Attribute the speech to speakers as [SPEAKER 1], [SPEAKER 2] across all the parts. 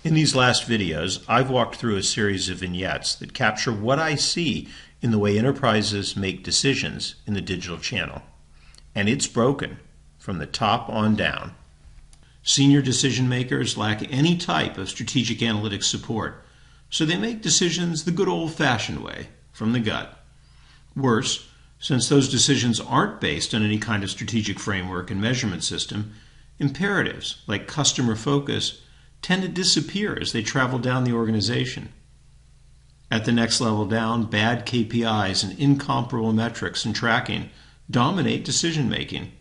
[SPEAKER 1] In these last videos, I've walked through a series of vignettes that capture what I see in the way enterprises make decisions in the digital channel. And it's broken from the top on down. Senior decision makers lack any type of strategic analytics support, so they make decisions the good old-fashioned way, from the gut. Worse, since those decisions aren't based on any kind of strategic framework and measurement system, imperatives like customer focus tend to disappear as they travel down the organization. At the next level down, bad KPIs and incomparable metrics and tracking dominate decision-making,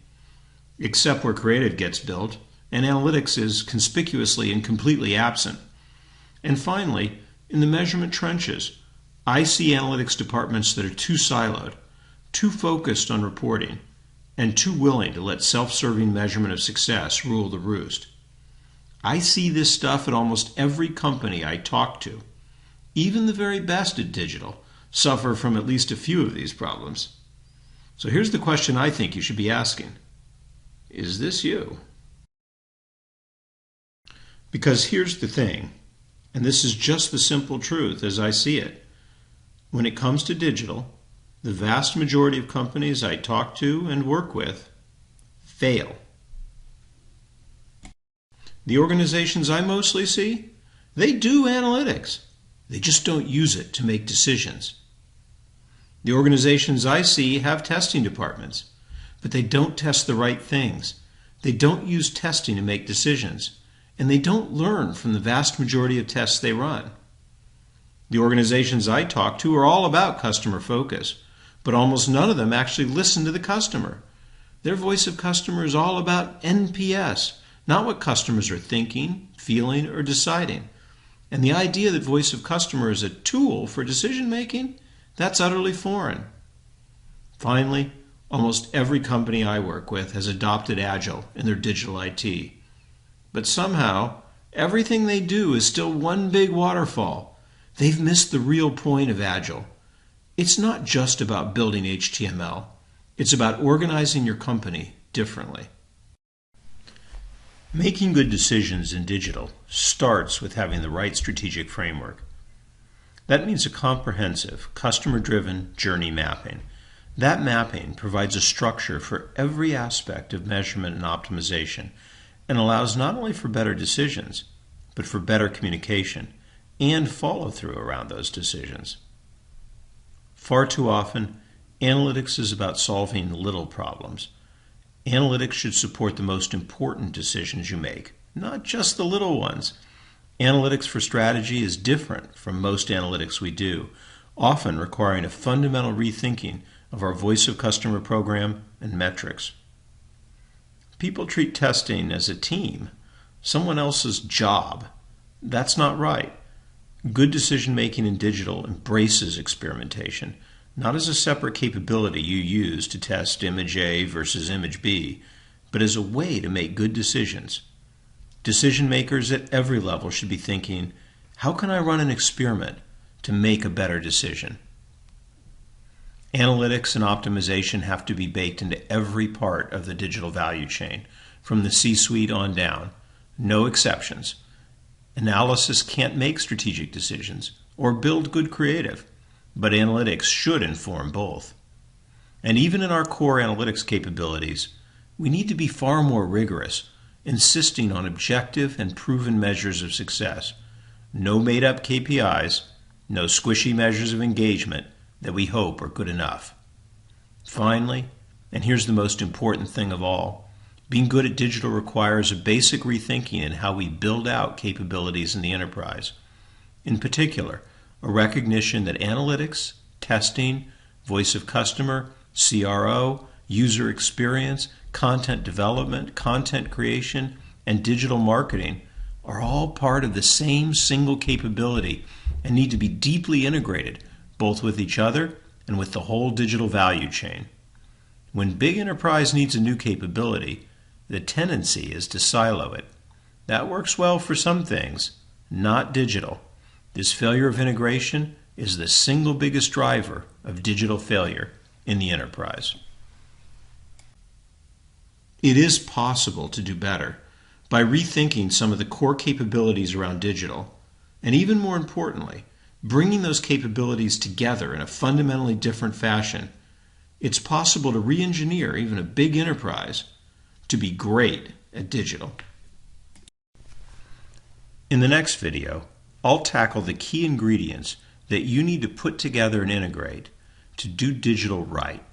[SPEAKER 1] except where creative gets built and analytics is conspicuously and completely absent. And finally, in the measurement trenches, I see analytics departments that are too siloed, too focused on reporting, and too willing to let self-serving measurement of success rule the roost. I see this stuff at almost every company I talk to. Even the very best at digital suffer from at least a few of these problems. So here's the question I think you should be asking. Is this you? Because here's the thing, and this is just the simple truth as I see it. When it comes to digital, the vast majority of companies I talk to and work with fail. The organizations I mostly see, they do analytics. They just don't use it to make decisions. The organizations I see have testing departments, but they don't test the right things. They don't use testing to make decisions, and they don't learn from the vast majority of tests they run. The organizations I talk to are all about customer focus, but almost none of them actually listen to the customer. Their voice of customer is all about NPS, not what customers are thinking, feeling, or deciding. And the idea that voice of customer is a tool for decision making, that's utterly foreign. Finally, almost every company I work with has adopted Agile in their digital IT. But somehow, everything they do is still one big waterfall. They've missed the real point of Agile. It's not just about building HTML. It's about organizing your company differently. Making good decisions in digital starts with having the right strategic framework. That means a comprehensive, customer-driven journey mapping. That mapping provides a structure for every aspect of measurement and optimization and allows not only for better decisions, but for better communication and follow-through around those decisions. Far too often, analytics is about solving little problems. Analytics should support the most important decisions you make, not just the little ones. Analytics for strategy is different from most analytics we do, often requiring a fundamental rethinking of our voice of customer program and metrics. People treat testing as a team, someone else's job. That's not right. Good decision-making in digital embraces experimentation, not as a separate capability you use to test image A versus image B, but as a way to make good decisions. Decision makers at every level should be thinking, how can I run an experiment to make a better decision? Analytics and optimization have to be baked into every part of the digital value chain, from the C-suite on down. No exceptions. Analysis can't make strategic decisions or build good creative, but analytics should inform both. And even in our core analytics capabilities, we need to be far more rigorous, insisting on objective and proven measures of success. No made-up KPIs, no squishy measures of engagement that we hope are good enough. Finally, and here's the most important thing of all, being good at digital requires a basic rethinking in how we build out capabilities in the enterprise. In particular, a recognition that analytics, testing, voice of customer, CRO, user experience, content development, content creation, and digital marketing are all part of the same single capability and need to be deeply integrated both with each other and with the whole digital value chain. When big enterprise needs a new capability, the tendency is to silo it. That works well for some things, not digital. This failure of integration is the single biggest driver of digital failure in the enterprise. It is possible to do better, By rethinking some of the core capabilities around digital, and even more importantly, bringing those capabilities together in a fundamentally different fashion, it's possible to re-engineer even a big enterprise to be great at digital. In the next video, I'll tackle the key ingredients that you need to put together and integrate to do digital right.